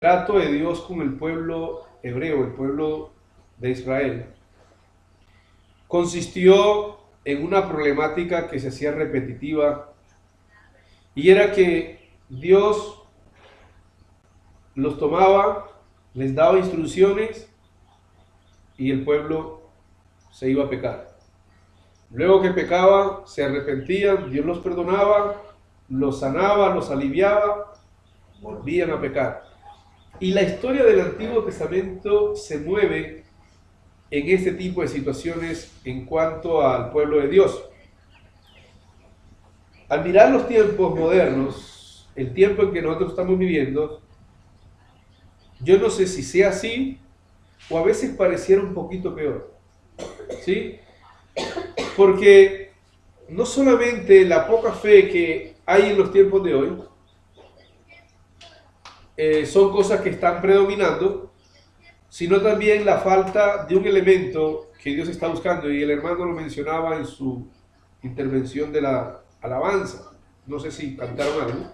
trato de Dios con el pueblo hebreo, el pueblo de Israel, consistió en una problemática que se hacía repetitiva, y era que Dios los tomaba, les daba instrucciones y el pueblo se iba a pecar. Luego que pecaba, se arrepentían, Dios los perdonaba, los sanaba, los aliviaba, volvían a pecar. Y la historia del Antiguo Testamento se mueve en este tipo de situaciones en cuanto al pueblo de Dios. Al mirar los tiempos modernos, el tiempo en que nosotros estamos viviendo, yo no sé si sea así o a veces pareciera un poquito peor, ¿sí? Porque no solamente la poca fe que hay en los tiempos de hoy son cosas que están predominando, sino también la falta de un elemento que Dios está buscando, y el hermano lo mencionaba en su intervención de la alabanza. No sé si cantaron algo,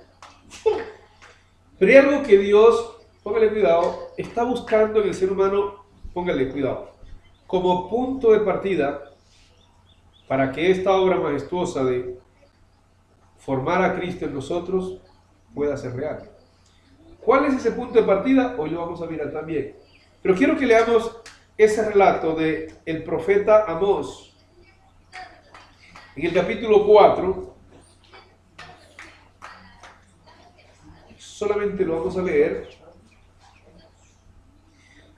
pero hay algo que Dios, póngale cuidado, está buscando en el ser humano, póngale cuidado, como punto de partida para que esta obra majestuosa de formar a Cristo en nosotros pueda ser real. ¿Cuál es ese punto de partida? Hoy lo vamos a mirar también. Pero quiero que leamos ese relato de el profeta Amós. En el capítulo 4, solamente lo vamos a leer.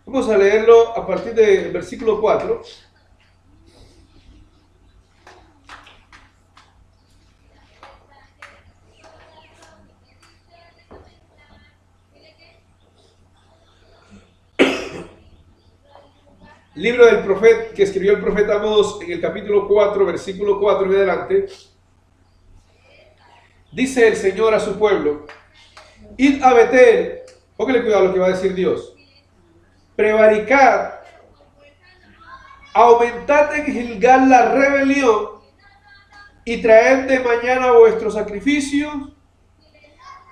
Vamos a leerlo a partir del versículo 4. Libro del profeta que escribió el profeta Amós en el capítulo 4, versículo 4 en adelante. Dice el Señor a su pueblo: id a Betel, póngale cuidado a lo que va a decir Dios, prevaricad, aumentad en Gilgal la rebelión, y traed de mañana vuestros sacrificios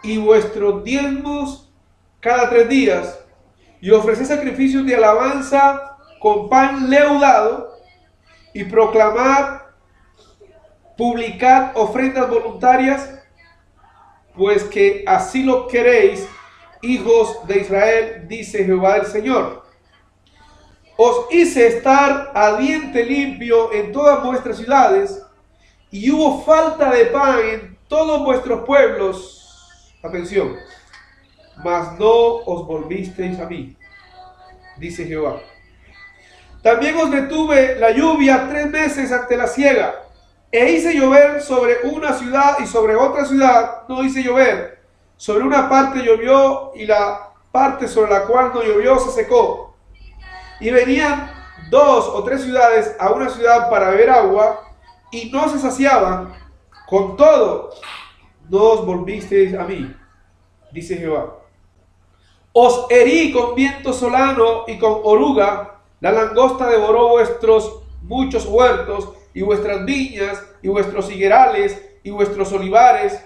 y vuestros diezmos cada 3 días, y ofreced sacrificios de alabanza con pan leudado, y proclamad, publicad ofrendas voluntarias, pues que así lo queréis, hijos de Israel, dice Jehová el Señor. Os hice estar a diente limpio en todas vuestras ciudades, y hubo falta de pan en todos vuestros pueblos. Atención, mas no os volvisteis a mí, dice Jehová. También os detuve la lluvia 3 meses ante la siega, e hice llover sobre una ciudad y sobre otra ciudad no hice llover. Sobre una parte llovió y la parte sobre la cual no llovió se secó. Y venían 2 o 3 ciudades a una ciudad para beber agua y no se saciaban. Con todo, no os volvisteis a mí, dice Jehová. Os herí con viento solano y con oruga. La langosta devoró vuestros muchos huertos y vuestras viñas y vuestros higuerales y vuestros olivares,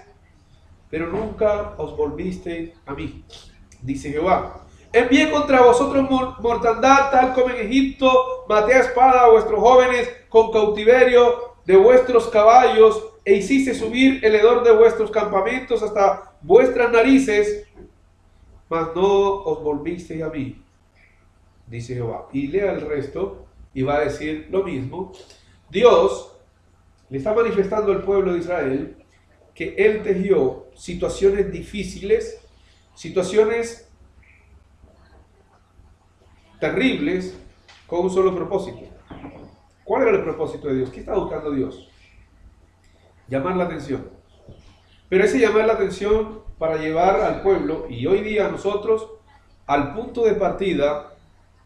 pero nunca os volvisteis a mí, dice Jehová. Envié contra vosotros mortandad tal como en Egipto, maté a espada a vuestros jóvenes con cautiverio de vuestros caballos, e hiciste subir el hedor de vuestros campamentos hasta vuestras narices, mas no os volvisteis a mí, dice Jehová. Y lea el resto y va a decir lo mismo. Dios le está manifestando al pueblo de Israel que Él tejió situaciones difíciles, situaciones terribles, con un solo propósito. ¿Cuál era el propósito de Dios? ¿Qué estaba buscando Dios? Llamar la atención. Pero ese llamar la atención para llevar al pueblo, y hoy día a nosotros, al punto de partida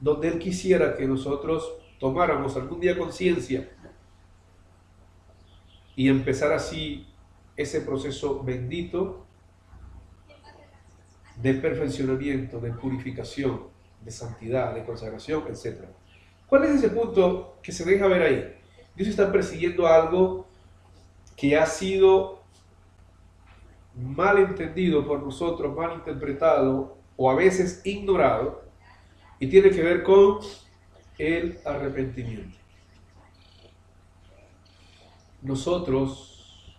donde Él quisiera que nosotros tomáramos algún día conciencia y empezar así ese proceso bendito de perfeccionamiento, de purificación, de santidad, de consagración, etc. ¿Cuál es ese punto que se deja ver ahí? Dios está persiguiendo algo que ha sido mal entendido por nosotros, mal interpretado o a veces ignorado, y tiene que ver con el arrepentimiento. Nosotros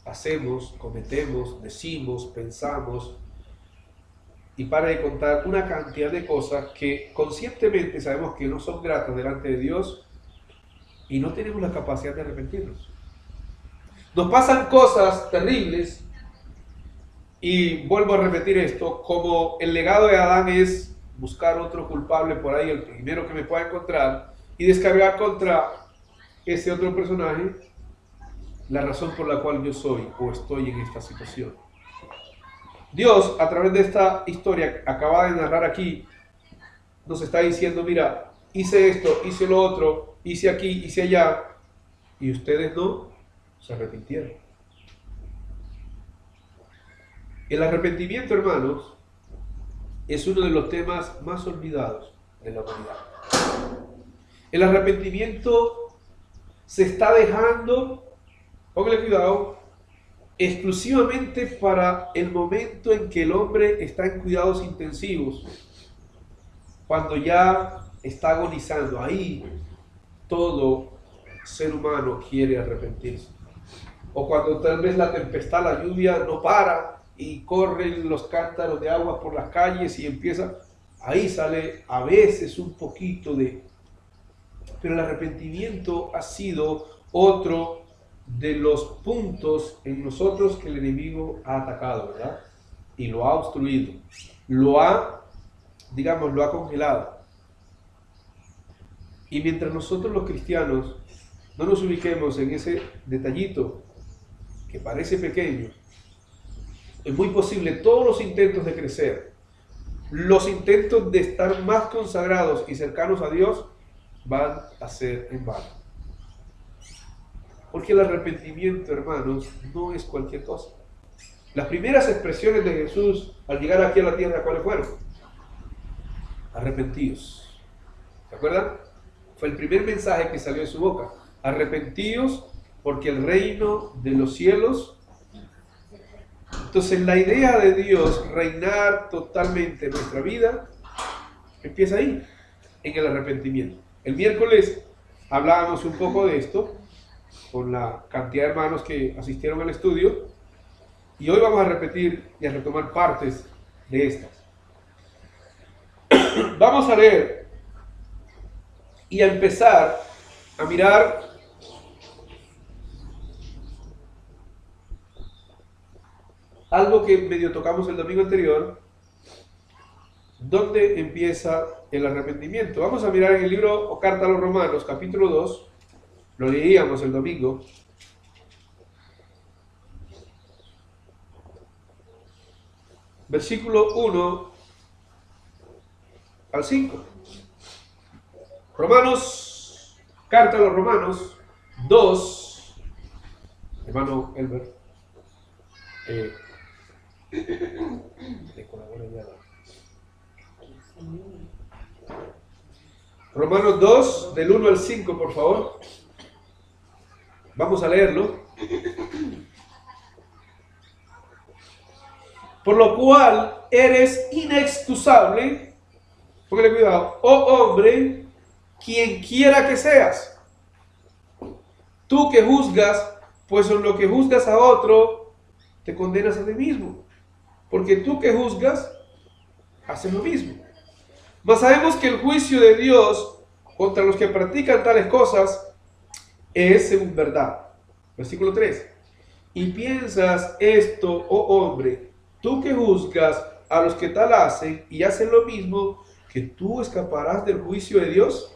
hacemos, cometemos, decimos, pensamos, y para de contar una cantidad de cosas que conscientemente sabemos que no son gratas delante de Dios y no tenemos la capacidad de arrepentirnos. Nos pasan cosas terribles, y vuelvo a repetir esto, como el legado de Adán es buscar otro culpable por ahí, el primero que me pueda encontrar, y descargar contra ese otro personaje la razón por la cual yo soy o estoy en esta situación. Dios, a través de esta historia que acaba de narrar aquí, nos está diciendo, mira, hice esto, hice lo otro, hice aquí, hice allá, y ustedes no se arrepintieron. El arrepentimiento, hermanos, es uno de los temas más olvidados de la humanidad. El arrepentimiento se está dejando, póngale cuidado, exclusivamente para el momento en que el hombre está en cuidados intensivos, cuando ya está agonizando. Ahí todo ser humano quiere arrepentirse. O cuando tal vez la tempestad, la lluvia no para y corren los cántaros de agua por las calles y empieza, ahí sale a veces un poquito de... Pero el arrepentimiento ha sido otro de los puntos en nosotros que el enemigo ha atacado, ¿verdad? Y lo ha obstruido, lo ha congelado. Y mientras nosotros los cristianos no nos ubiquemos en ese detallito que parece pequeño, es muy posible todos los intentos de crecer, los intentos de estar más consagrados y cercanos a Dios van a ser en vano. Porque el arrepentimiento, hermanos, no es cualquier cosa. Las primeras expresiones de Jesús al llegar aquí a la tierra, ¿cuáles fueron? Arrepentíos. ¿Se acuerdan? Fue el primer mensaje que salió de su boca. Arrepentíos porque el reino de los cielos. Entonces la idea de Dios reinar totalmente en nuestra vida empieza ahí, en el arrepentimiento. El miércoles hablábamos un poco de esto con la cantidad de hermanos que asistieron al estudio, y hoy vamos a repetir y a retomar partes de estas. Vamos a leer y a empezar a mirar algo que medio tocamos el domingo anterior, donde empieza el arrepentimiento. Vamos a mirar en el libro o carta a los Romanos, capítulo 2, lo leíamos el domingo. Versículo 1 al 5. Romanos, carta a los Romanos 2, hermano Elber, le colabora ya. Romanos 2, del 1 al 5, por favor. Vamos a leerlo. Por lo cual eres inexcusable, póngale cuidado, oh hombre, quien quiera que seas. Tú que juzgas, pues en lo que juzgas a otro, te condenas a ti mismo. Porque tú que juzgas, haces lo mismo. Mas sabemos que el juicio de Dios contra los que practican tales cosas es según verdad. Versículo 3. Y piensas esto, oh hombre, tú que juzgas a los que tal hacen y hacen lo mismo, que tú escaparás del juicio de Dios.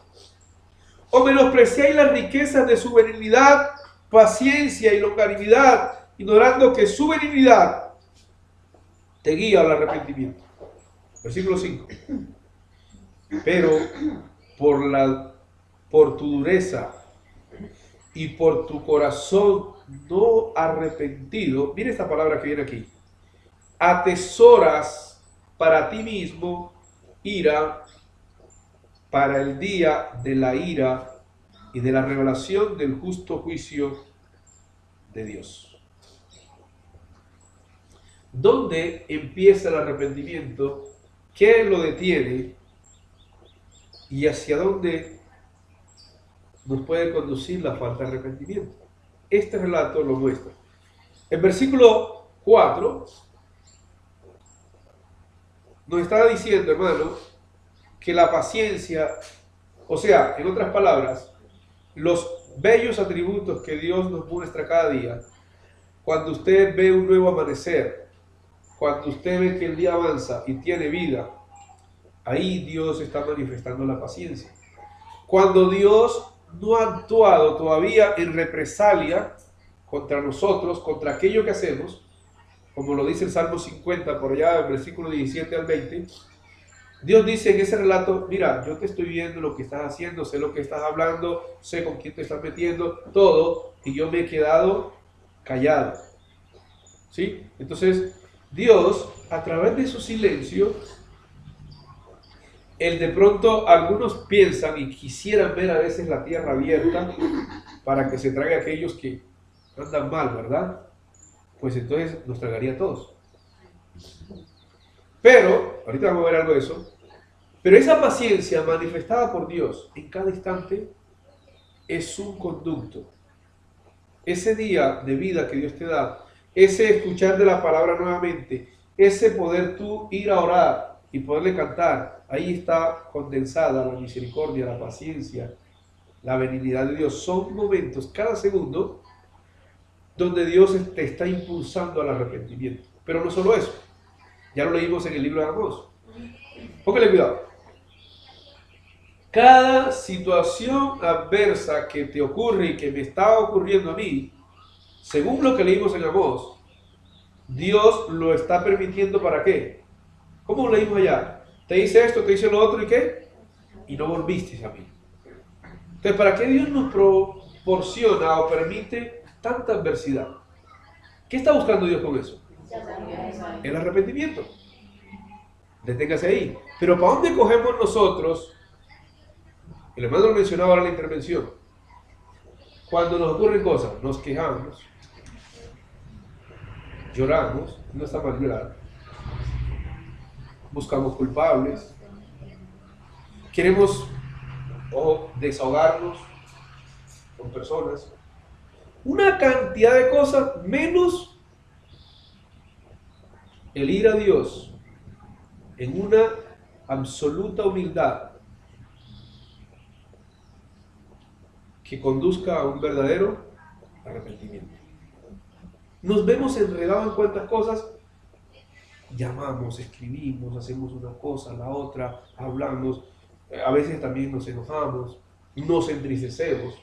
O menospreciáis las riquezas de su benignidad, paciencia y longanimidad, ignorando que su benignidad te guía al arrepentimiento. Versículo 5. Pero por tu dureza y por tu corazón no arrepentido, mire esta palabra que viene aquí, atesoras para ti mismo ira para el día de la ira y de la revelación del justo juicio de Dios. ¿Dónde empieza el arrepentimiento qué lo detiene y hacia dónde nos puede conducir la falta de arrepentimiento. Este relato lo muestra. En versículo 4 nos está diciendo, hermano, que la paciencia, o sea, en otras palabras, los bellos atributos que Dios nos muestra cada día, cuando usted ve un nuevo amanecer, cuando usted ve que el día avanza y tiene vida, ahí Dios está manifestando la paciencia. Cuando Dios no ha actuado todavía en represalia contra nosotros, contra aquello que hacemos, como lo dice el Salmo 50, por allá, del versículo 17 al 20, Dios dice en ese relato, mira, yo te estoy viendo lo que estás haciendo, sé lo que estás hablando, sé con quién te estás metiendo, todo, y yo me he quedado callado. ¿Sí? Entonces, Dios, a través de su silencio, de pronto algunos piensan y quisieran ver a veces la tierra abierta para que se trague a aquellos que andan mal, ¿verdad? Pues entonces nos tragaría a todos. Pero, ahorita vamos a ver algo de eso, pero esa paciencia manifestada por Dios en cada instante es un conducto. Ese día de vida que Dios te da, ese escuchar de la palabra nuevamente, ese poder tú ir a orar y poderle cantar, ahí está condensada la misericordia, la paciencia, la benignidad de Dios. Son momentos, cada segundo, donde Dios te está impulsando al arrepentimiento. Pero no solo eso, ya lo leímos en el libro de Amós. Póngale cuidado. Cada situación adversa que te ocurre y que me está ocurriendo a mí, según lo que leímos en Amós, Dios lo está permitiendo ¿para qué? ¿Cómo leímos allá? Te hice esto, te hice lo otro y ¿qué? Y no volviste a mí. Entonces, ¿para qué Dios nos proporciona o permite tanta adversidad? ¿Qué está buscando Dios con eso? El arrepentimiento. Deténgase ahí. Pero ¿para dónde cogemos nosotros? El hermano lo mencionaba ahora en la intervención. Cuando nos ocurren cosas, nos quejamos, lloramos, no está mal llorar, buscamos culpables, queremos desahogarnos con personas, una cantidad de cosas menos el ir a Dios en una absoluta humildad que conduzca a un verdadero arrepentimiento. Nos vemos enredados en cuantas cosas, llamamos, escribimos, hacemos una cosa, la otra, hablamos, a veces también nos enojamos, nos entristecemos.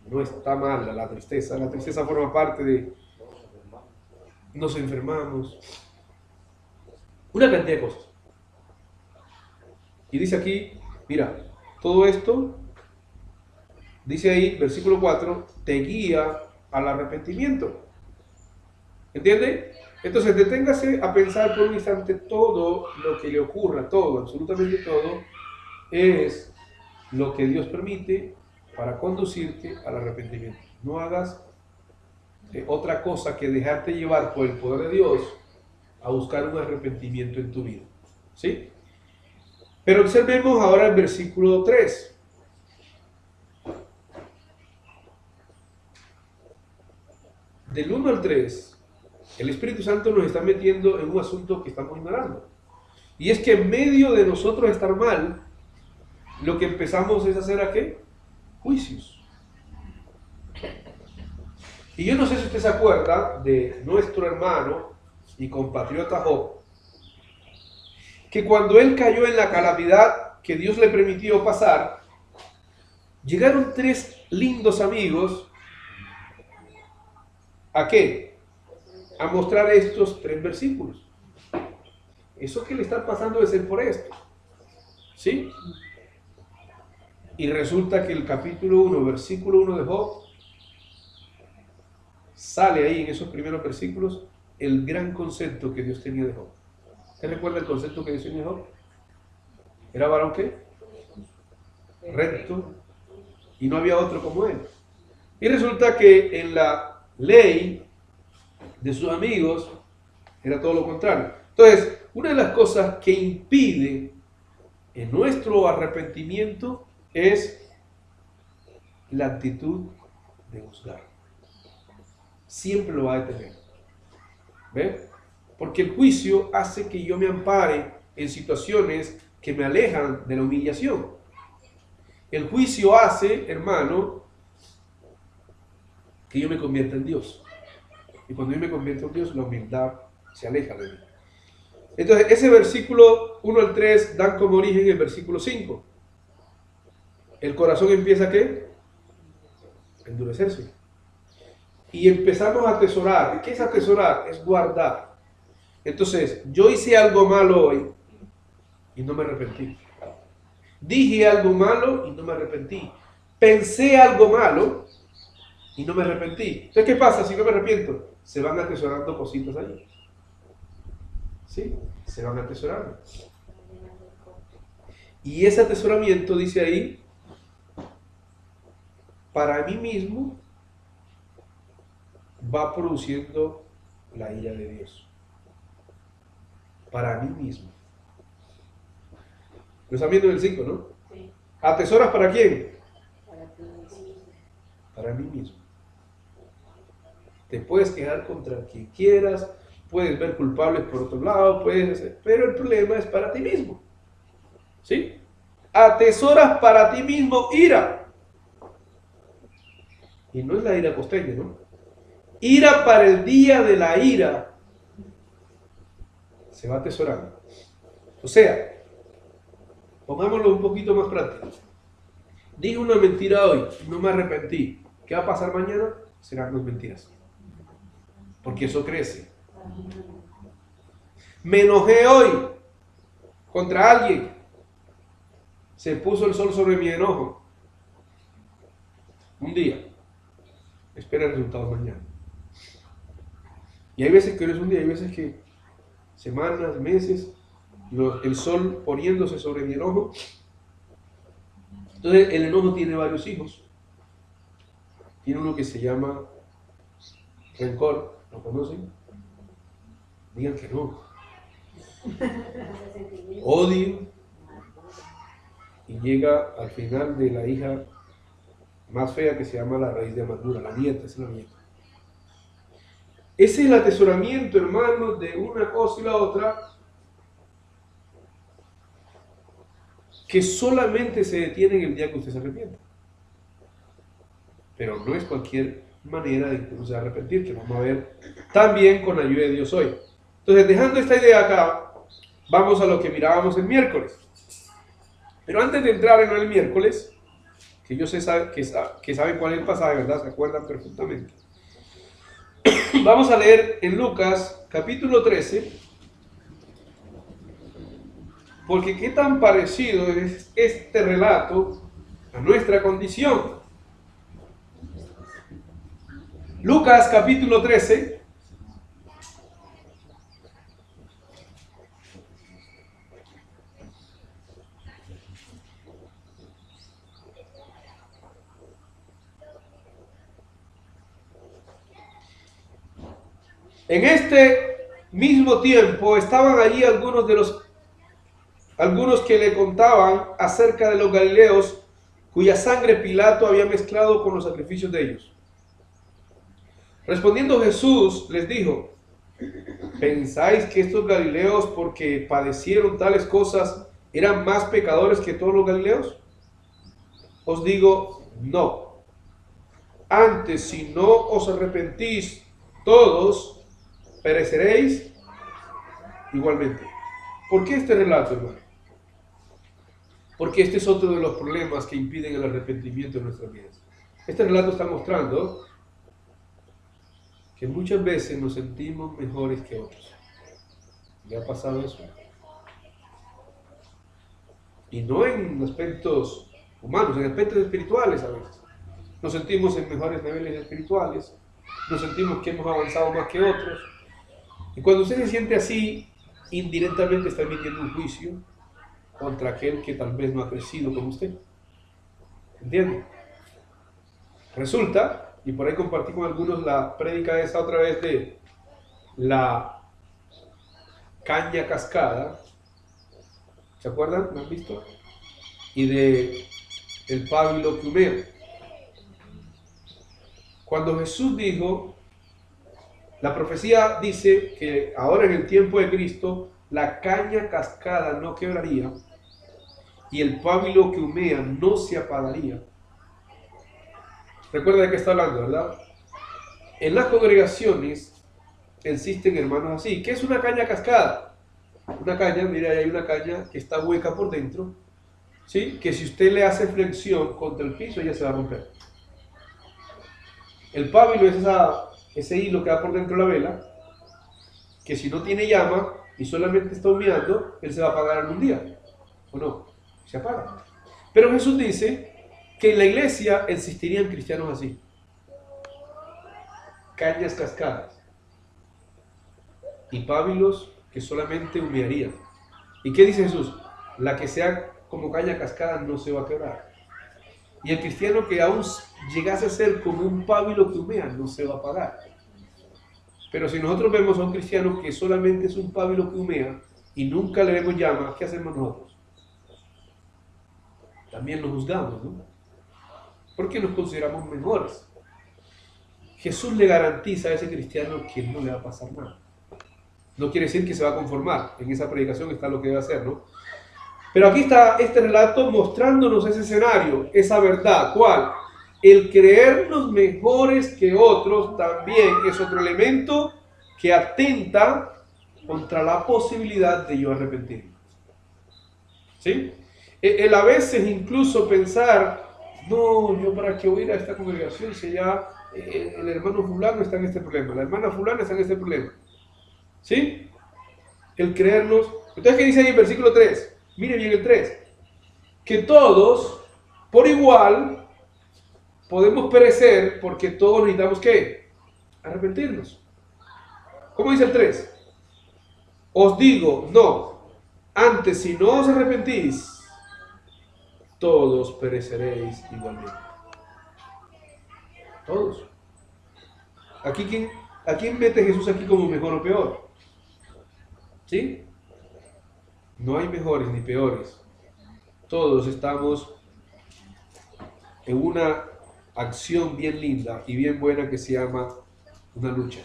No está mal la tristeza forma parte de... Nos enfermamos, una cantidad de cosas. Y dice aquí, mira, todo esto, dice ahí, versículo 4, te guía al arrepentimiento. ¿Entiende? Entonces deténgase a pensar por un instante todo lo que le ocurra, todo, absolutamente todo, es lo que Dios permite para conducirte al arrepentimiento. No hagas otra cosa que dejarte llevar por el poder de Dios a buscar un arrepentimiento en tu vida. ¿Sí? Pero observemos ahora el versículo 3. Del 1 al 3, el Espíritu Santo nos está metiendo en un asunto que estamos ignorando. Y es que en medio de nosotros estar mal, lo que empezamos es hacer ¿a qué? Juicios. Y yo no sé si usted se acuerda de nuestro hermano y compatriota Job, que cuando él cayó en la calamidad que Dios le permitió pasar, llegaron 3 lindos amigos, ¿a qué? A mostrar estos 3 versículos. Eso que le está pasando debe ser por esto. ¿Sí? Y resulta que el capítulo 1, versículo 1 de Job, sale ahí en esos primeros versículos el gran concepto que Dios tenía de Job. ¿Usted recuerda el concepto que Dios tenía de Job? ¿Era varón qué? Recto. Y no había otro como él. Y resulta que en la ley de sus amigos era todo lo contrario. Entonces, una de las cosas que impide en nuestro arrepentimiento es la actitud de juzgar. Siempre lo va a tener. ¿Ve? Porque el juicio hace que yo me ampare en situaciones que me alejan de la humillación. El juicio hace, hermano, que yo me convierta en Dios. Y cuando yo me convierto en Dios, la humildad se aleja de mí. Entonces, ese versículo 1 al 3 dan como origen el versículo 5. El corazón empieza, ¿qué? A endurecerse. Y empezamos a atesorar. ¿Qué es atesorar? Es guardar. Entonces, yo hice algo malo hoy y no me arrepentí. Dije algo malo y no me arrepentí. Pensé algo malo y no me arrepentí. Entonces, ¿qué pasa si no me arrepiento? Se van atesorando cositas ahí. ¿Sí? Se van atesorando. Y ese atesoramiento, dice ahí, para mí mismo va produciendo la ira de Dios. Para mí mismo. Lo están viendo en el 5, ¿no? Sí. ¿Atesoras para quién? Para ti mismo. Para mí mismo. Te puedes quejar contra quien quieras, puedes ver culpables por otro lado, puedes hacer, pero el problema es para ti mismo. ¿Sí? Atesoras para ti mismo ira. Y no es la ira costeña, ¿no? Ira para el día de la ira. Se va atesorando. O sea, pongámoslo un poquito más práctico. Dije una mentira hoy, no me arrepentí. ¿Qué va a pasar mañana? Serán dos mentiras. Porque eso crece. Me enojé hoy contra alguien. Se puso el sol sobre mi enojo. Un día. Espera el resultado mañana. Y hay veces que no es un día, hay veces que semanas, meses, el sol poniéndose sobre mi enojo. Entonces el enojo tiene varios hijos. Tiene uno que se llama rencor. ¿Lo conocen? Digan que no. Odio. Y llega al final de la hija más fea que se llama la raíz de amargura, la nieta, es la nieta. Ese es el atesoramiento, hermano, de una cosa y la otra, que solamente se detiene en el día que usted se arrepienta. Pero no es cualquier manera de que uno se va a arrepentir, que vamos a ver también con la ayuda de Dios hoy. Entonces, dejando esta idea acá, vamos a lo que mirábamos el miércoles. Pero antes de entrar en el miércoles, que yo sé que saben cuál es el pasaje, ¿verdad? Se acuerdan perfectamente. Vamos a leer en Lucas, capítulo 13, porque qué tan parecido es este relato a nuestra condición. Lucas, capítulo 13. En este mismo tiempo estaban allí algunos que le contaban acerca de los galileos cuya sangre Pilato había mezclado con los sacrificios de ellos. Respondiendo Jesús les dijo: ¿pensáis que estos galileos, porque padecieron tales cosas, eran más pecadores que todos los galileos? Os digo, no. Antes, si no os arrepentís, todos pereceréis igualmente. ¿Por qué este relato, hermano? Porque este es otro de los problemas que impiden el arrepentimiento en nuestras vidas. Este relato está mostrando que muchas veces nos sentimos mejores que otros. ¿Le ha pasado eso? Y no en aspectos humanos, en aspectos espirituales a veces. Nos sentimos en mejores niveles espirituales, nos sentimos que hemos avanzado más que otros. Y cuando usted se siente así, indirectamente está emitiendo un juicio contra aquel que tal vez no ha crecido como usted. ¿Entiende? Resulta, y por ahí compartí con algunos la prédica esa otra vez de la caña cascada, ¿se acuerdan? ¿Lo han visto? Y de el pábilo que humea. Cuando Jesús dijo, la profecía dice que ahora en el tiempo de Cristo la caña cascada no quebraría y el pábilo que humea no se apagaría. Recuerda de qué está hablando, ¿verdad? En las congregaciones existen hermanos así. ¿Qué es una caña cascada? Una caña, mira, ahí hay una caña que está hueca por dentro, ¿sí? Que si usted le hace flexión contra el piso, ella se va a romper. El pábilo es ese hilo que va por dentro de la vela, que si no tiene llama y solamente está humeando, él se va a apagar algún día. ¿O no? Se apaga. Pero Jesús dice que en la iglesia existirían cristianos así. Cañas cascadas. Y pábilos que solamente humearían. ¿Y qué dice Jesús? La que sea como caña cascada no se va a quebrar. Y el cristiano que aún llegase a ser como un pábilo que humea no se va a apagar. Pero si nosotros vemos a un cristiano que solamente es un pábilo que humea y nunca le vemos llama, ¿qué hacemos nosotros? También lo juzgamos, ¿no? Porque nos consideramos mejores. Jesús le garantiza a ese cristiano que no le va a pasar nada. No quiere decir que se va a conformar. En esa predicación está lo que debe hacer, ¿no? Pero aquí está este relato mostrándonos ese escenario, esa verdad. ¿Cuál? El creernos mejores que otros también es otro elemento que atenta contra la posibilidad de yo arrepentirme. ¿Sí? El a veces incluso pensar, no, yo para qué voy a ir a esta congregación si ya el hermano fulano está en este problema, la hermana fulana está en este problema. ¿Sí? El creernos. Entonces, ¿qué dice ahí en versículo 3? Mire bien el 3. Que todos, por igual, podemos perecer porque todos necesitamos, ¿qué? Arrepentirnos. ¿Cómo dice el 3? Os digo, no. Antes, si no os arrepentís, todos pereceréis igualmente. Todos. ¿A quién mete Jesús aquí como mejor o peor? ¿Sí? No hay mejores ni peores. Todos estamos en una acción bien linda y bien buena que se llama una lucha.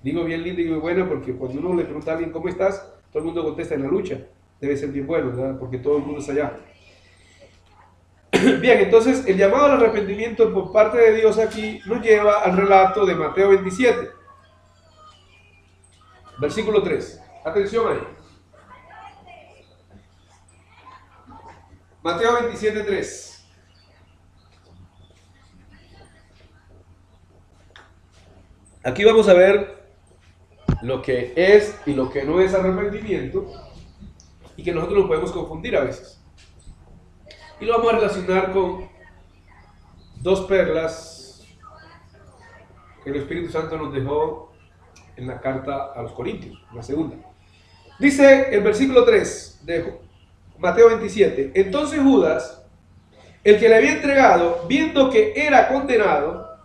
Digo bien linda y bien buena porque cuando uno le pregunta a alguien ¿cómo estás? Todo el mundo contesta en la lucha. Debe ser bien bueno, ¿verdad? Porque todo el mundo está allá. Bien, entonces el llamado al arrepentimiento por parte de Dios aquí nos lleva al relato de Mateo 27. Versículo 3. Atención ahí. Mateo 27, 3. Aquí vamos a ver lo que es y lo que no es arrepentimiento y que nosotros nos podemos confundir a veces. Y lo vamos a relacionar con dos perlas que el Espíritu Santo nos dejó en la carta a los Corintios, la segunda. Dice el versículo 3 de Mateo 27. Entonces Judas, el que le había entregado, viendo que era condenado,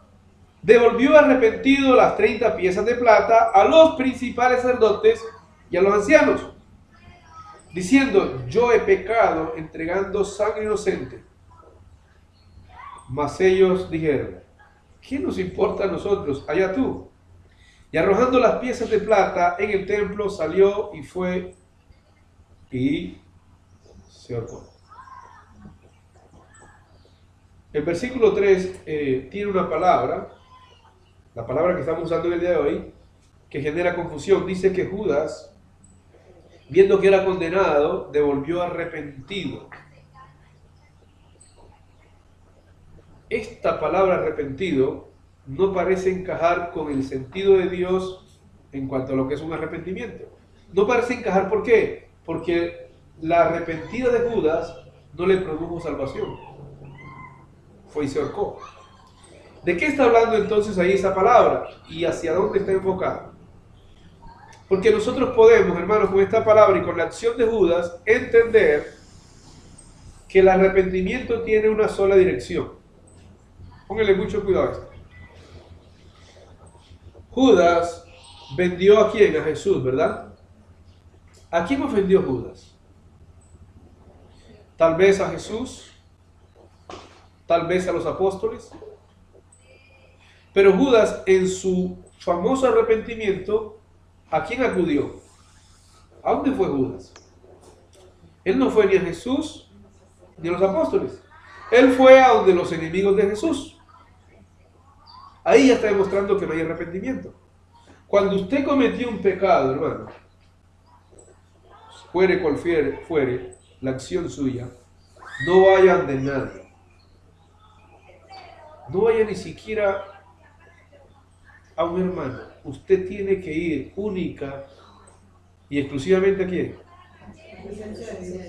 devolvió arrepentido las 30 piezas de plata a los principales sacerdotes y a los ancianos, diciendo, yo he pecado entregando sangre inocente. Mas ellos dijeron, ¿qué nos importa a nosotros? Allá tú. Y arrojando las piezas de plata en el templo, salió y fue y se ahorcó. El versículo 3 tiene una palabra, la palabra que estamos usando en el día de hoy, que genera confusión. Dice que Judas, viendo que era condenado, devolvió arrepentido. Esta palabra arrepentido no parece encajar con el sentido de Dios en cuanto a lo que es un arrepentimiento. No parece encajar, ¿por qué? Porque la arrepentida de Judas no le produjo salvación. Fue y se ahorcó. ¿De qué está hablando entonces ahí esa palabra? ¿Y hacia dónde está enfocada? Porque nosotros podemos, hermanos, con esta palabra y con la acción de Judas, entender que el arrepentimiento tiene una sola dirección. Pónganle mucho cuidado a esto. Judas vendió a quién? A Jesús, ¿verdad? ¿A quién ofendió Judas? Tal vez a Jesús, tal vez a los apóstoles. Pero Judas, en su famoso arrepentimiento, ¿a quién acudió? ¿A dónde fue Judas? Él no fue ni a Jesús ni a los apóstoles. Él fue a donde los enemigos de Jesús. Ahí ya está demostrando que no hay arrepentimiento. Cuando usted cometió un pecado, hermano, fuere cual fuere la acción suya, no vaya ante nadie. No vaya ni siquiera a un hermano. Usted tiene que ir única y exclusivamente ¿a quién?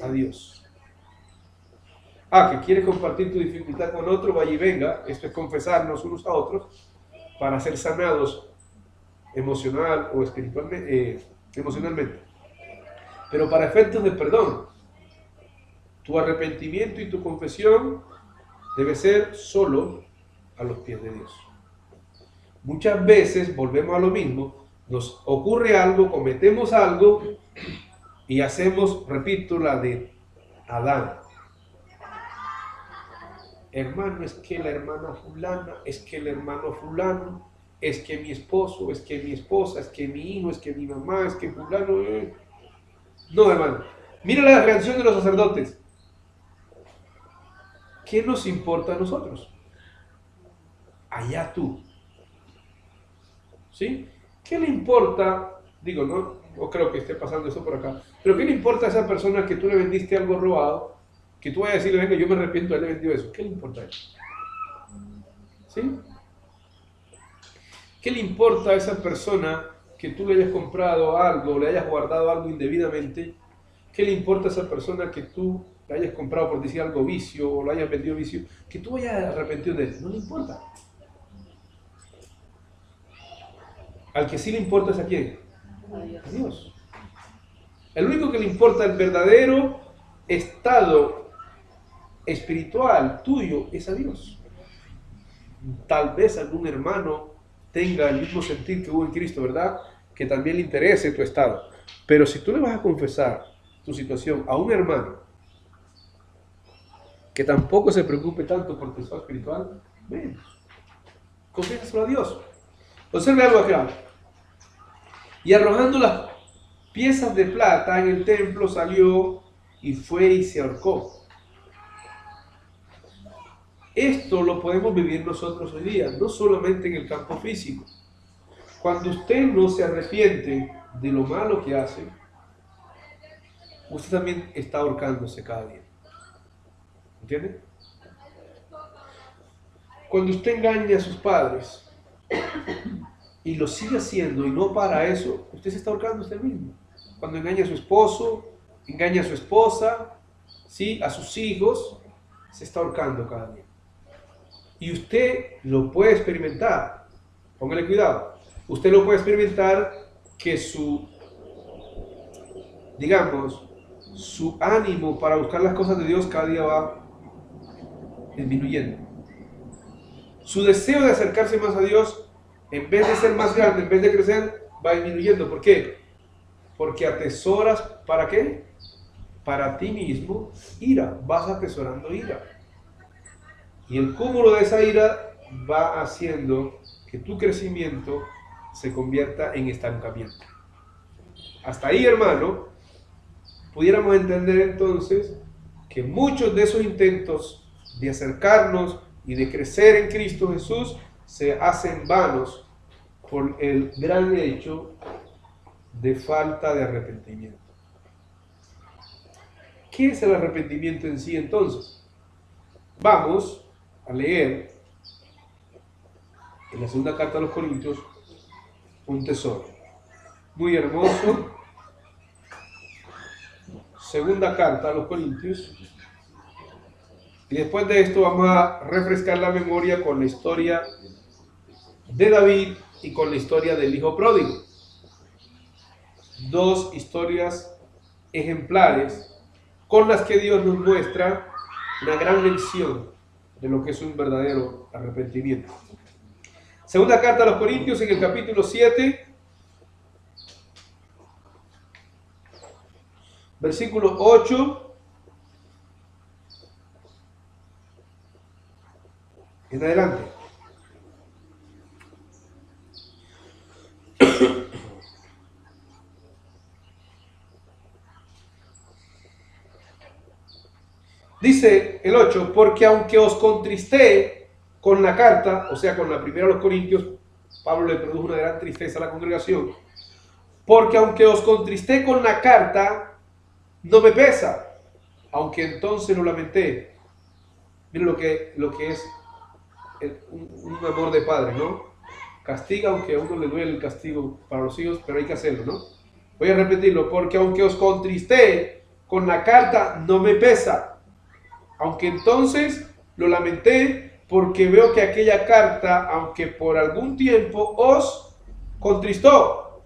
A Dios. Que quieres compartir tu dificultad con otro, vaya y venga. Esto es confesarnos unos a otros para ser sanados emocional o espiritualmente, emocionalmente. Pero para efectos de perdón, tu arrepentimiento y tu confesión debe ser solo a los pies de Dios. Muchas veces volvemos a lo mismo, nos ocurre algo, cometemos algo y hacemos, repito, la de Adán. Hermano, es que la hermana fulana, es que el hermano fulano, es que mi esposo, es que mi esposa, es que mi hijo, es que mi mamá, es que fulano. No, hermano. Mira la reacción de los sacerdotes. ¿Qué nos importa a nosotros? Allá tú. ¿Sí? ¿Qué le importa? Digo, no creo que esté pasando eso por acá. Pero ¿qué le importa a esa persona que tú le vendiste algo robado? Que tú vayas a decirle, venga, yo me arrepiento, él le vendió eso. ¿Qué le importa a él? ¿Sí? ¿Qué le importa a esa persona que tú le hayas comprado algo, le hayas guardado algo indebidamente? ¿Qué le importa a esa persona que tú le hayas comprado por decir algo vicio o le hayas vendido vicio? Que tú vayas arrepentido de él. No le importa. Al que sí le importa es a quién. A Dios. El único que le importa el verdadero estado espiritual tuyo es a Dios. Tal vez algún hermano tenga el mismo sentir que hubo en Cristo, ¿verdad? Que también le interese tu estado. Pero si tú le vas a confesar tu situación a un hermano que tampoco se preocupe tanto por tu estado espiritual, ven, confiésalo a Dios. Observe algo acá. Y arrojando las piezas de plata en el templo salió y fue y se ahorcó. Esto lo podemos vivir nosotros hoy día, no solamente en el campo físico. Cuando usted no se arrepiente de lo malo que hace, usted también está ahorcándose cada día. ¿Entiende? Cuando usted engaña a sus padres y lo sigue haciendo y no para eso, usted se está ahorcando usted mismo. Cuando engaña a su esposo, engaña a su esposa, ¿sí? A sus hijos, se está ahorcando cada día. Y usted lo puede experimentar. Póngale cuidado. Usted lo puede experimentar que su ánimo para buscar las cosas de Dios cada día va disminuyendo. Su deseo de acercarse más a Dios, en vez de ser más grande, en vez de crecer, va disminuyendo. ¿Por qué? Porque atesoras, ¿para qué? Para ti mismo, ira. Vas atesorando ira. Y el cúmulo de esa ira va haciendo que tu crecimiento se convierta en estancamiento. Hasta ahí, hermano, pudiéramos entender entonces que muchos de esos intentos de acercarnos y de crecer en Cristo Jesús se hacen vanos por el gran hecho de falta de arrepentimiento. ¿Qué es el arrepentimiento en sí entonces? Vamos a leer en la segunda carta a los Corintios un tesoro muy hermoso. Segunda carta a los Corintios. Y después de esto vamos a refrescar la memoria con la historia de David y con la historia del hijo pródigo. Dos historias ejemplares con las que Dios nos muestra una gran lección de lo que es un verdadero arrepentimiento. Segunda carta a los Corintios en el capítulo 7. versículo 8 en adelante. Dice el 8, porque aunque os contristé con la carta, o sea, con la primera a los Corintios, Pablo le produjo una gran tristeza a la congregación, porque aunque os contristé con la carta, no me pesa, aunque entonces lo lamenté. Miren lo que es un amor de padre, ¿no? Castiga, aunque a uno le duele el castigo para los hijos, pero hay que hacerlo, ¿no? Voy a repetirlo, porque aunque os contristé con la carta, no me pesa, aunque entonces lo lamenté, porque veo que aquella carta, aunque por algún tiempo os contristó,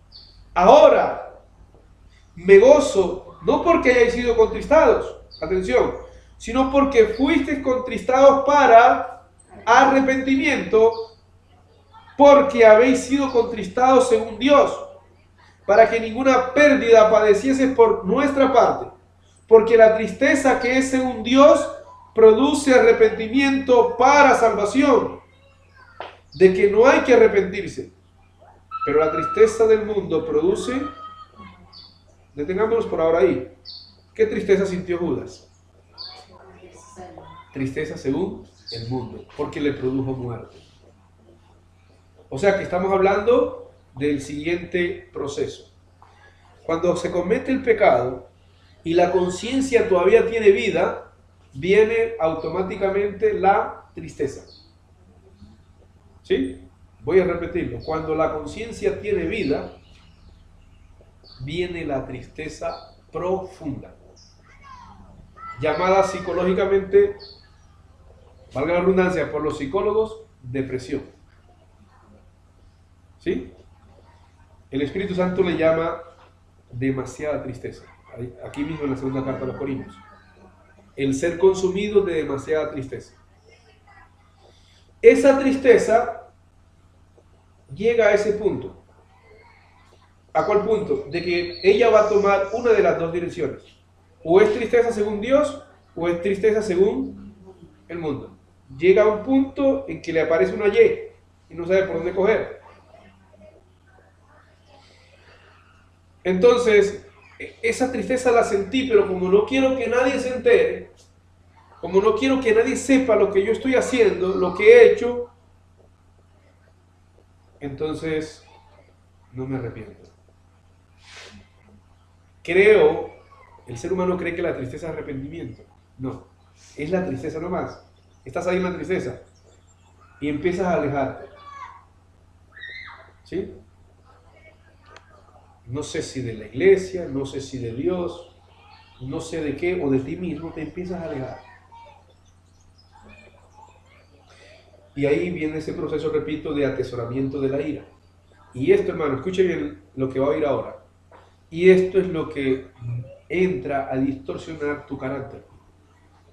ahora me gozo, no porque hayáis sido contristados, atención, sino porque fuisteis contristados para arrepentimiento, porque habéis sido contristados según Dios, para que ninguna pérdida padeciese por nuestra parte, porque la tristeza que es según Dios produce arrepentimiento para salvación, de que no hay que arrepentirse, pero la tristeza del mundo produce, detengámonos por ahora ahí, ¿qué tristeza sintió Judas? Tristeza según el mundo, porque le produjo muerte. O sea que estamos hablando del siguiente proceso. Cuando se comete el pecado y la conciencia todavía tiene vida, viene automáticamente la tristeza. ¿Sí? Voy a repetirlo. Cuando la conciencia tiene vida, viene la tristeza profunda, llamada psicológicamente, valga la redundancia, por los psicólogos, depresión. ¿Sí? El Espíritu Santo le llama demasiada tristeza. Aquí mismo en la segunda carta a los Corintios. El ser consumido de demasiada tristeza. Esa tristeza llega a ese punto. ¿A cuál punto? De que ella va a tomar una de las dos direcciones. O es tristeza según Dios, o es tristeza según el mundo. Llega a un punto en que le aparece una Y y no sabe por dónde coger. Entonces, esa tristeza la sentí, pero como no quiero que nadie se entere, como no quiero que nadie sepa lo que yo estoy haciendo, lo que he hecho, entonces no me arrepiento. El ser humano cree que la tristeza es arrepentimiento. No, es la tristeza nomás. Estás ahí en la tristeza y empiezas a alejarte. ¿Sí? No sé si de la iglesia, no sé si de Dios, no sé de qué, o de ti mismo, te empiezas a alejar. Y ahí viene ese proceso, repito, de atesoramiento de la ira. Y esto, hermano, escuche bien lo que va a oír ahora. Y esto es lo que entra a distorsionar tu carácter,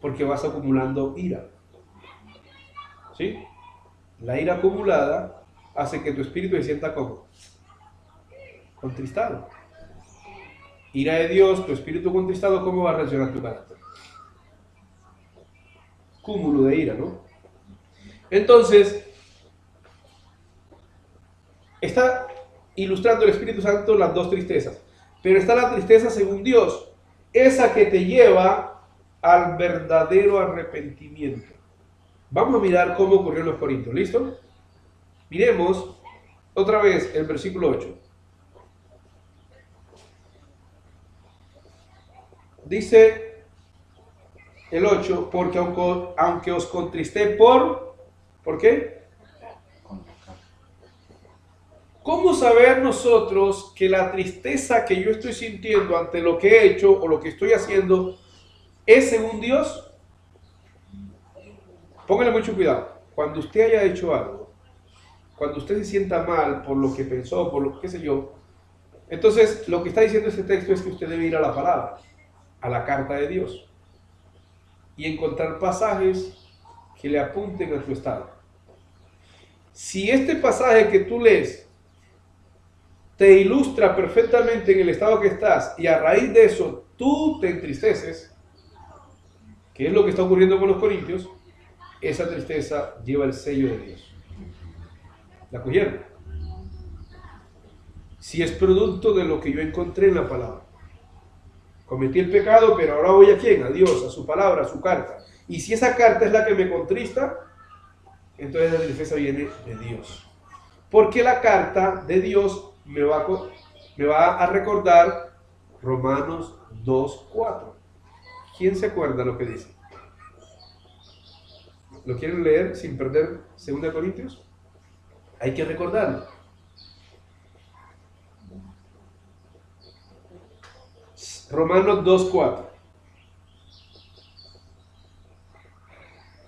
porque vas acumulando ira. ¿Sí? La ira acumulada hace que tu espíritu se sienta como contristado. Ira de Dios, tu espíritu contristado, ¿cómo va a reaccionar tu carácter? Cúmulo de ira, ¿no? Entonces, está ilustrando el Espíritu Santo las dos tristezas. Pero está la tristeza según Dios, esa que te lleva al verdadero arrepentimiento. Vamos a mirar cómo ocurrió en los Corintios, ¿listo? Miremos otra vez el versículo 8. Dice el 8, porque aunque os contristé ¿por qué? ¿Cómo saber nosotros que la tristeza que yo estoy sintiendo ante lo que he hecho o lo que estoy haciendo es según Dios? Póngale mucho cuidado. Cuando usted haya hecho algo, cuando usted se sienta mal por lo que pensó, por lo que sé yo, entonces lo que está diciendo este texto es que usted debe ir a la palabra, a la carta de Dios, y encontrar pasajes que le apunten a tu estado. Si este pasaje que tú lees te ilustra perfectamente en el estado que estás y a raíz de eso tú te entristeces, que es lo que está ocurriendo con los corintios, esa tristeza lleva el sello de Dios. ¿La cogieron? Si es producto de lo que yo encontré en la palabra. Cometí el pecado, pero ahora voy a quién, a Dios, a su palabra, a su carta. Y si esa carta es la que me contrista, entonces la tristeza viene de Dios. Porque la carta de Dios me va a recordar Romanos 2:4. ¿Quién se acuerda lo que dice? ¿Lo quieren leer sin perder 2 Corintios? Hay que recordarlo. Romanos 2:4.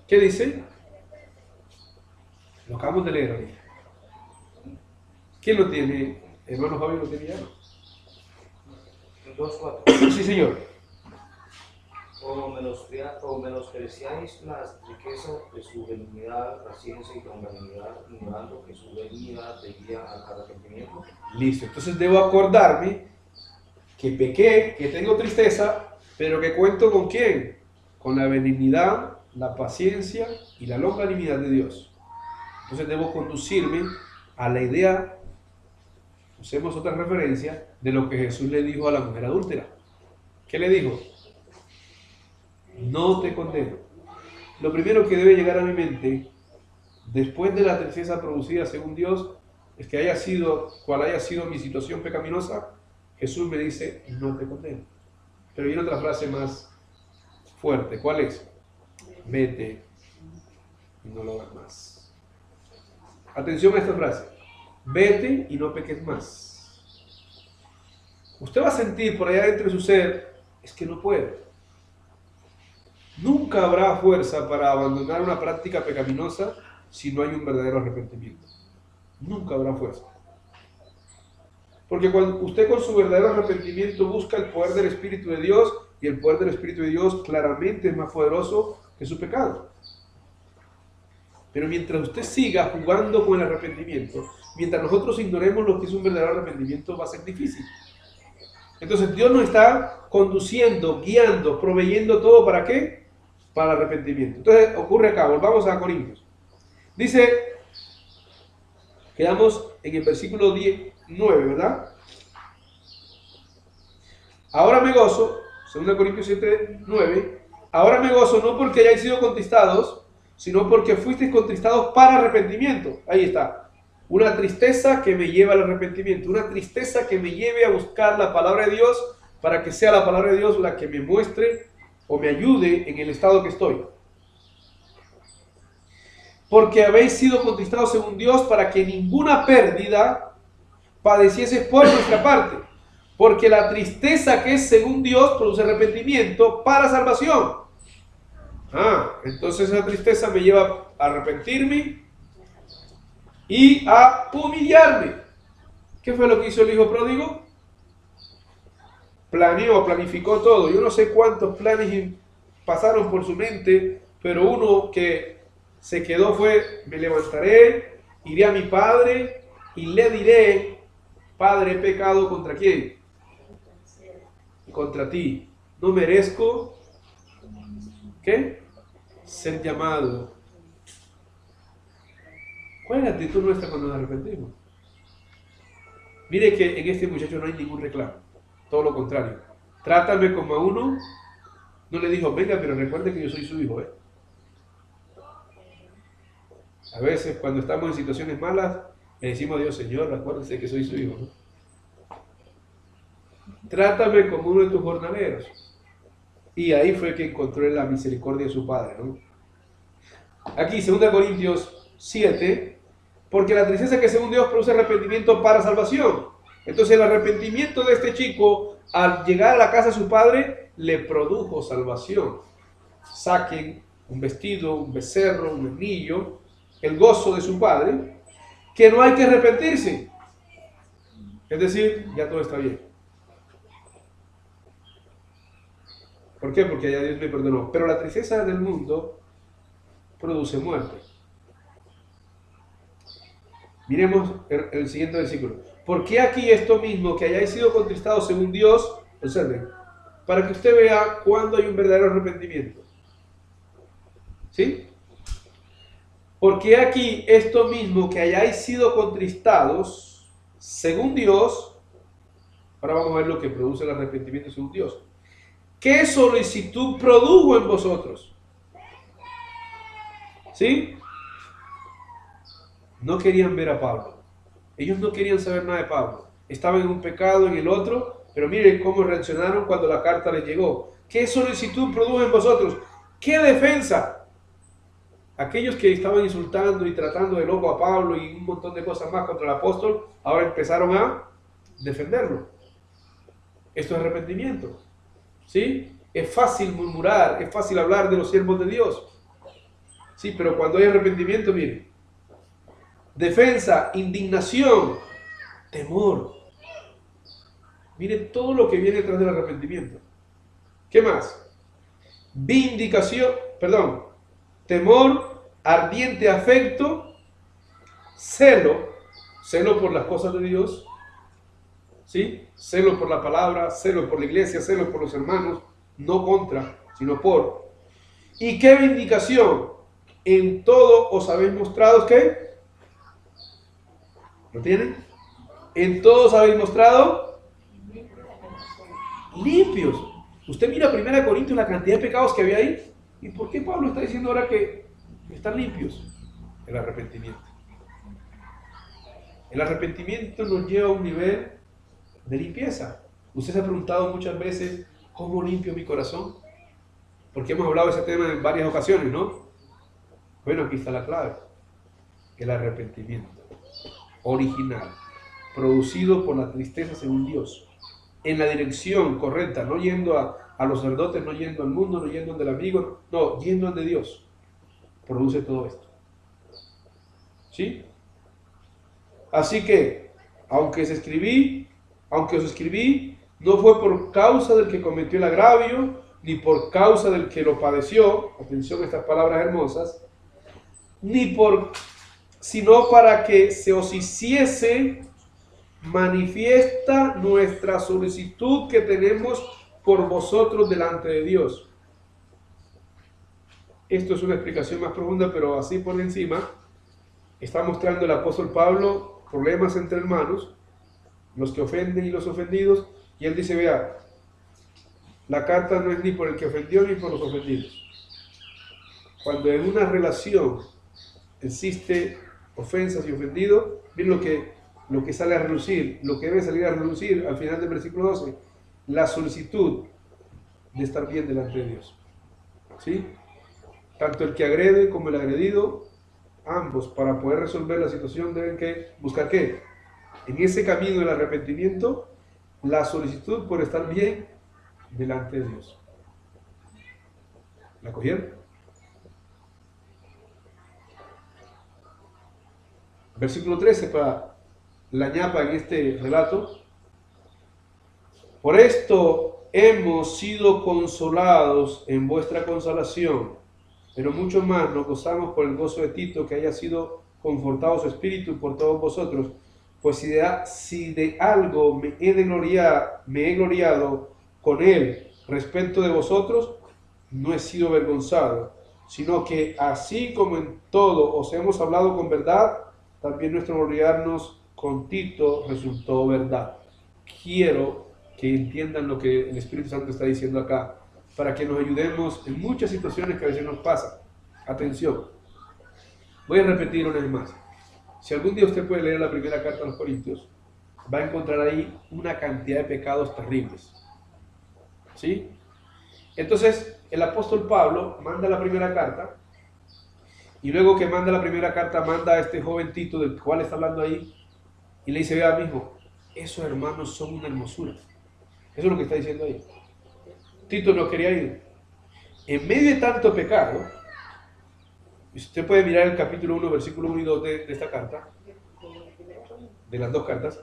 ¿Qué dice? Lo acabamos de leer ahorita. ¿Quién lo tiene? Hermano Fabio lo tiene ya. 2:4. Sí, señor. O menospreciáis las riquezas de su benignidad, paciencia y longanimidad, ignorando que su benignidad te guía al arrepentimiento. Listo. Entonces debo acordarme que pequé, que tengo tristeza, pero que cuento con quién, con la benignidad, la paciencia y la longanimidad de Dios. Entonces debo conducirme a la idea, usemos otra referencia, de lo que Jesús le dijo a la mujer adúltera. ¿Qué le dijo? No te condeno. Lo primero que debe llegar a mi mente, después de la tristeza producida según Dios, es que cual haya sido mi situación pecaminosa, Jesús me dice, no te condeno. Pero viene otra frase más fuerte. ¿Cuál es? Vete y no lo hagas más. Atención a esta frase. Vete y no peques más. Usted va a sentir por allá dentro de su ser, es que no puede. Nunca habrá fuerza para abandonar una práctica pecaminosa si no hay un verdadero arrepentimiento. Nunca habrá fuerza. Porque cuando usted con su verdadero arrepentimiento busca el poder del Espíritu de Dios, y el poder del Espíritu de Dios claramente es más poderoso que su pecado. Pero mientras usted siga jugando con el arrepentimiento, mientras nosotros ignoremos lo que es un verdadero arrepentimiento, va a ser difícil. Entonces Dios nos está conduciendo, guiando, proveyendo todo ¿para qué? Para el arrepentimiento. Entonces ocurre acá, volvamos a Corintios. Dice, quedamos en el versículo 9, ¿verdad? Ahora me gozo, 2 Corintios 7:9, ahora me gozo no porque hayáis sido contristados, sino porque fuisteis contristados para arrepentimiento. Ahí está. Una tristeza que me lleva al arrepentimiento, una tristeza que me lleve a buscar la palabra de Dios para que sea la palabra de Dios la que me muestre o me ayude en el estado que estoy. Porque habéis sido contristados según Dios para que ninguna pérdida padeciese por nuestra parte. Porque la tristeza que es según Dios produce arrepentimiento para salvación. Entonces esa tristeza me lleva a arrepentirme y a humillarme. ¿Qué fue lo que hizo el hijo pródigo? Planificó todo. Yo no sé cuántos planes pasaron por su mente, pero uno que se quedó fue, me levantaré, iré a mi padre y le diré, Padre, he pecado ¿contra quién? Contra ti. No merezco, ¿qué? Ser llamado. ¿Cuál es la actitud nuestra cuando nos arrepentimos? Mire que en este muchacho no hay ningún reclamo. Todo lo contrario. Trátame como a uno. No le dijo, venga, pero recuerde que yo soy su hijo. A veces cuando estamos en situaciones malas, le decimos a Dios, Señor, acuérdese que soy su hijo, ¿no? Trátame como uno de tus jornaleros. Y ahí fue que encontró la misericordia de su padre, ¿no? Aquí, 2 Corintios 7, porque la tristeza que según Dios produce arrepentimiento para salvación. Entonces el arrepentimiento de este chico, al llegar a la casa de su padre, le produjo salvación. Saquen un vestido, un becerro, un anillo, el gozo de su padre, que no hay que arrepentirse. Es decir, ya todo está bien. ¿Por qué? Porque ya Dios me perdonó. Pero la tristeza del mundo produce muerte. Miremos el siguiente versículo. ¿Por qué aquí esto mismo, que hayáis sido contristados según Dios? Observen. para que usted vea cuándo hay un verdadero arrepentimiento. ¿Sí? Porque aquí esto mismo, que hayáis sido contristados, según Dios, ahora vamos a ver lo que produce el arrepentimiento según Dios. ¿Qué solicitud produjo en vosotros? ¿Sí? No querían ver a Pablo. Ellos no querían saber nada de Pablo. Estaban en un pecado, en el otro, pero miren cómo reaccionaron cuando la carta les llegó. ¿Qué solicitud produjo en vosotros? ¿Qué defensa? Aquellos que estaban insultando y tratando de loco a Pablo y un montón de cosas más contra el apóstol, ahora empezaron a defenderlo. Esto es arrepentimiento. ¿Sí? Es fácil murmurar, es fácil hablar de los siervos de Dios. Sí, pero cuando hay arrepentimiento, miren. Defensa, indignación, temor. Miren todo lo que viene detrás del arrepentimiento. ¿Qué más? Temor, ardiente afecto, celo por las cosas de Dios, ¿sí? Celo por la palabra, celo por la iglesia, celo por los hermanos, no contra, sino por. ¿Y qué vindicación? En todo os habéis mostrado, ¿qué? ¿Lo tienen? En todo os habéis mostrado limpios. Usted mira 1 Corintios la cantidad de pecados que había ahí. ¿Y por qué Pablo está diciendo ahora que están limpios? El arrepentimiento. El arrepentimiento nos lleva a un nivel de limpieza. Usted se ha preguntado muchas veces, ¿cómo limpio mi corazón? Porque hemos hablado de ese tema en varias ocasiones, ¿no? Bueno, aquí está la clave. El arrepentimiento original, producido por la tristeza según Dios, en la dirección correcta, no yendo a los sacerdotes, no yendo al mundo, no yendo del amigo, no, yendo al de Dios, produce todo esto. ¿Sí? Así que, aunque os escribí, no fue por causa del que cometió el agravio, ni por causa del que lo padeció, atención a estas palabras hermosas, sino para que se os hiciese manifiesta nuestra solicitud que tenemos por vosotros delante de Dios. Esto es una explicación más profunda, pero así por encima está mostrando el apóstol Pablo problemas entre hermanos, los que ofenden y los ofendidos, y él dice, vea, la carta no es ni por el que ofendió ni por los ofendidos. Cuando en una relación existe ofensas y ofendidos, miren lo que sale a relucir, lo que debe salir a relucir al final del versículo 12, la solicitud de estar bien delante de Dios. ¿Sí? Tanto el que agrede como el agredido, ambos, para poder resolver la situación, deben que buscar ¿qué? En ese camino del arrepentimiento, la solicitud por estar bien delante de Dios. ¿La cogieron? Versículo 13 para la ñapa en este relato. Por esto hemos sido consolados en vuestra consolación, pero mucho más nos gozamos por el gozo de Tito, que haya sido confortado su espíritu por todos vosotros. Pues si de algo me he gloriado con él respecto de vosotros, no he sido avergonzado, sino que así como en todo os hemos hablado con verdad, también nuestro gloriarnos con Tito resultó verdad. Quiero que entiendan lo que el Espíritu Santo está diciendo acá, para que nos ayudemos en muchas situaciones que a veces nos pasan. Atención, voy a repetir una vez más. Si algún día usted puede leer la primera carta a los Corintios, va a encontrar ahí una cantidad de pecados terribles. ¿Sí? Entonces, el apóstol Pablo manda la primera carta, y luego que manda la primera carta, manda a este joven Tito, del cual está hablando ahí, y le dice, vea, mijo, esos hermanos son una hermosura. Eso es lo que está diciendo ahí. Tito no quería ir. En medio de tanto pecado, y usted puede mirar el capítulo 1, versículo 1 y 2 de esta carta, de las dos cartas,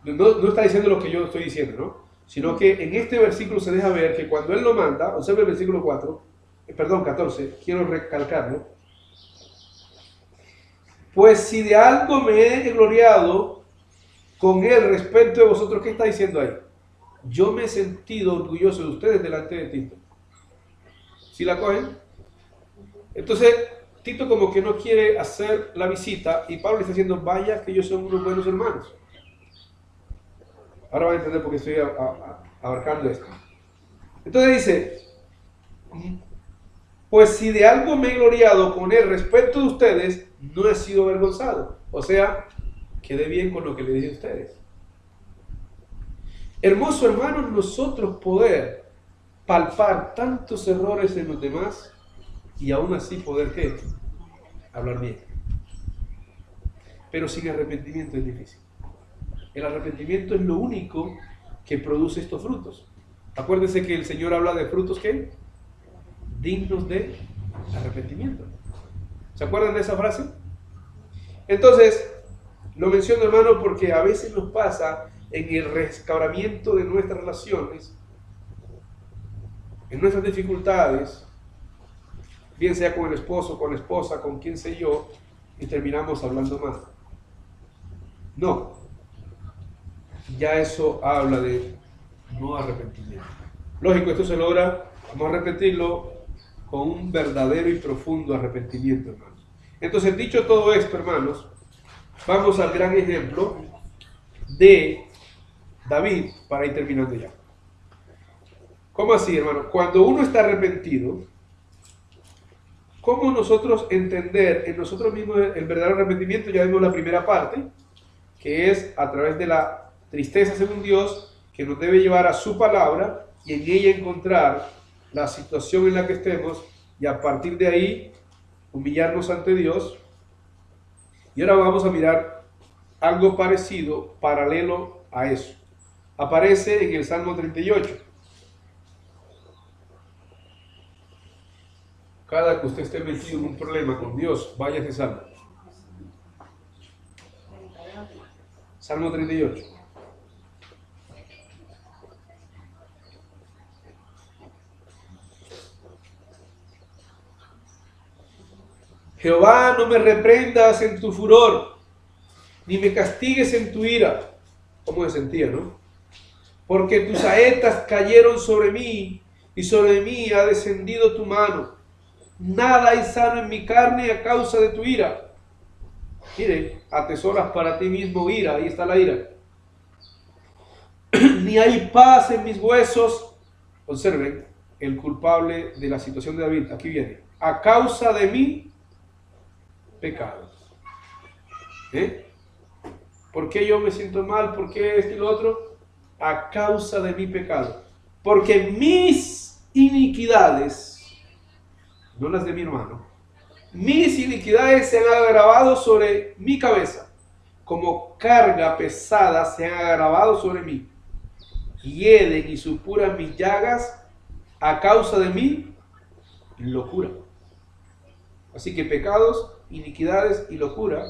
no está diciendo lo que yo estoy diciendo, ¿no? Sino que en este versículo se deja ver que cuando él lo manda, observe el versículo 14, quiero recalcarlo. Pues si de algo me he gloriado con él respecto de vosotros, ¿qué está diciendo ahí? yo me he sentido orgulloso de ustedes delante de Tito. ¿Sí la cogen? Entonces, Tito como que no quiere hacer la visita y Pablo le está diciendo, vaya que ellos son unos buenos hermanos. Ahora van a entender por qué estoy abarcando esto. Entonces dice, pues si de algo me he gloriado con él respecto de ustedes, no he sido avergonzado. O sea, quedé bien con lo que le dije a ustedes. Hermoso hermano, nosotros poder palpar tantos errores en los demás y aún así poder, ¿qué? Hablar bien. Pero sin arrepentimiento es difícil. El arrepentimiento es lo único que produce estos frutos. Acuérdense que el Señor habla de frutos, ¿qué? Dignos de arrepentimiento. ¿Se acuerdan de esa frase? Entonces, lo menciono, hermano, porque a veces nos pasa en el restauramiento de nuestras relaciones, en nuestras dificultades, bien sea con el esposo, con la esposa, con quien sé yo, y terminamos hablando más. No. Ya eso habla de no arrepentimiento. Lógico, esto se logra, vamos a repetirlo, con un verdadero y profundo arrepentimiento, hermanos. Entonces, dicho todo esto, hermanos, vamos al gran ejemplo de David para ir terminando ya. ¿Cómo así, hermano? Cuando uno está arrepentido, ¿cómo nosotros entender en nosotros mismos el verdadero arrepentimiento? Ya vimos la primera parte, que es a través de la tristeza según Dios, que nos debe llevar a su palabra y en ella encontrar la situación en la que estemos y a partir de ahí humillarnos ante Dios. Y ahora vamos a mirar algo parecido, paralelo a eso. Aparece en el Salmo 38. Cada que usted esté metido en un problema con Dios, vaya a ese Salmo. Salmo 38. Jehová, no me reprendas en tu furor, ni me castigues en tu ira. ¿Cómo se sentía, no? Porque tus saetas cayeron sobre mí, y sobre mí ha descendido tu mano. Nada hay sano en mi carne a causa de tu ira. Mire, atesoras para ti mismo ira, ahí está la ira. Ni hay paz en mis huesos. Observen, el culpable de la situación de David, aquí viene. A causa de mí, pecados. ¿Por qué yo me siento mal? ¿Por qué esto y lo otro? A causa de mi pecado. Porque mis iniquidades, no las de mi hermano, mis iniquidades se han agravado sobre mi cabeza. Como carga pesada se han agravado sobre mí. Hieden y supuran mis llagas a causa de mi locura. Así que pecados, iniquidades y locura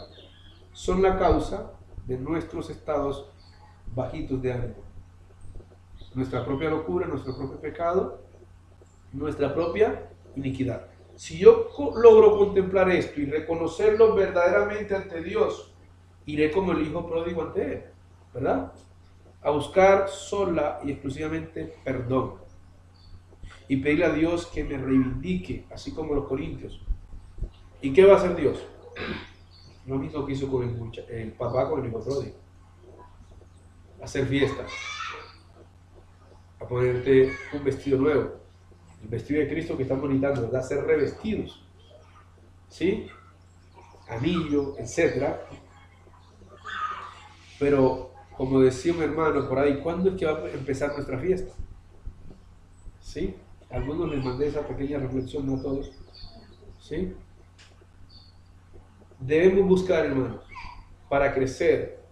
son la causa de nuestros estados bajitos de ánimo. Nuestra propia locura, nuestro propio pecado, nuestra propia iniquidad. Si yo logro contemplar esto y reconocerlo verdaderamente ante Dios, iré como el hijo pródigo ante Él, ¿verdad? A buscar sola y exclusivamente perdón. Y pedirle a Dios que me reivindique, así como los corintios. ¿Y qué va a hacer Dios? Lo mismo que hizo con el papá con el hijo pródigo. Hacer fiesta. A ponerte un vestido nuevo. El vestido de Cristo que estamos necesitando, ¿verdad? Ser revestidos. ¿Sí? Anillo, etc. Pero, como decía un hermano por ahí, ¿cuándo es que va a empezar nuestra fiesta? ¿Sí? A algunos les mandé esa pequeña reflexión, no a todos. ¿Sí? Debemos buscar, hermanos, para crecer,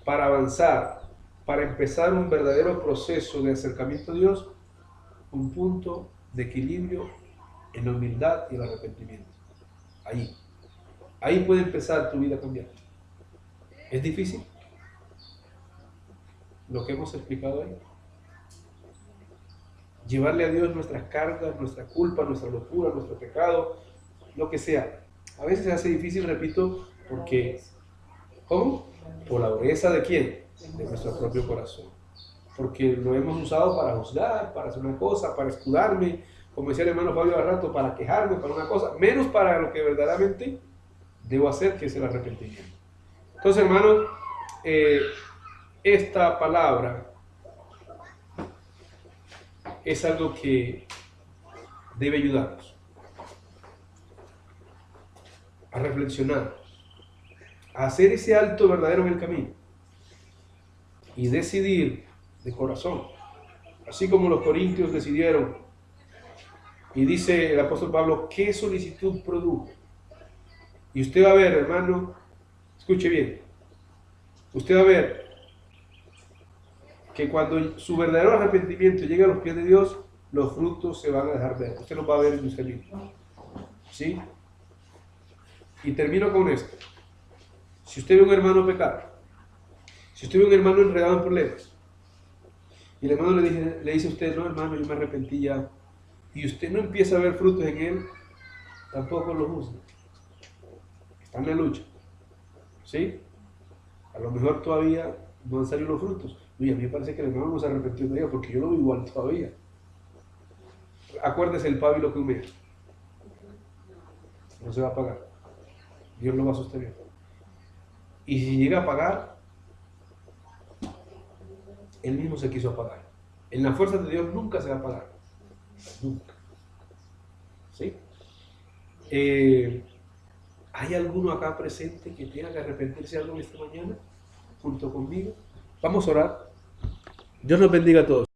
para avanzar, para empezar un verdadero proceso de acercamiento a Dios, un punto de equilibrio en la humildad y el arrepentimiento. Ahí puede empezar tu vida a cambiar. ¿Es difícil? Lo que hemos explicado ahí. Llevarle a Dios nuestras cargas, nuestra culpa, nuestra locura, nuestro pecado, lo que sea. A veces se hace difícil, repito, porque, ¿cómo? Por la dureza de quién? De nuestro propio corazón. porque lo hemos usado para juzgar, para hacer una cosa, para escudarme, como decía el hermano Fabio al rato, para quejarme, para una cosa, menos para lo que verdaderamente debo hacer, que es el arrepentimiento. Entonces, hermano, esta palabra es algo que debe ayudarnos a reflexionar, a hacer ese alto verdadero en el camino y decidir de corazón, así como los corintios decidieron. Y dice el apóstol Pablo, ¿qué solicitud produjo? Y usted va a ver, hermano, escuche bien, usted va a ver que cuando su verdadero arrepentimiento llega a los pies de Dios, los frutos se van a dejar ver. Usted los va a ver en usted mismo. ¿Sí? Y termino con esto. Si usted ve a un hermano pecar, si usted ve a un hermano enredado en problemas, y el hermano le dice a usted, no hermano, yo me arrepentí ya, y usted no empieza a ver frutos en él, tampoco lo juzgue. Está en la lucha. ¿Sí? A lo mejor todavía no han salido los frutos. Oye, a mí me parece que el hermano no se arrepentió de ella porque yo lo veo igual todavía. Acuérdese el pábilo que humea. No se va a pagar. Dios lo va a sostener. Y si llega a pagar, él mismo se quiso apagar. En las fuerzas de Dios nunca se va a pagar. Nunca. ¿Sí? ¿Hay alguno acá presente que tenga que arrepentirse de algo esta mañana? Junto conmigo. Vamos a orar. Dios nos bendiga a todos.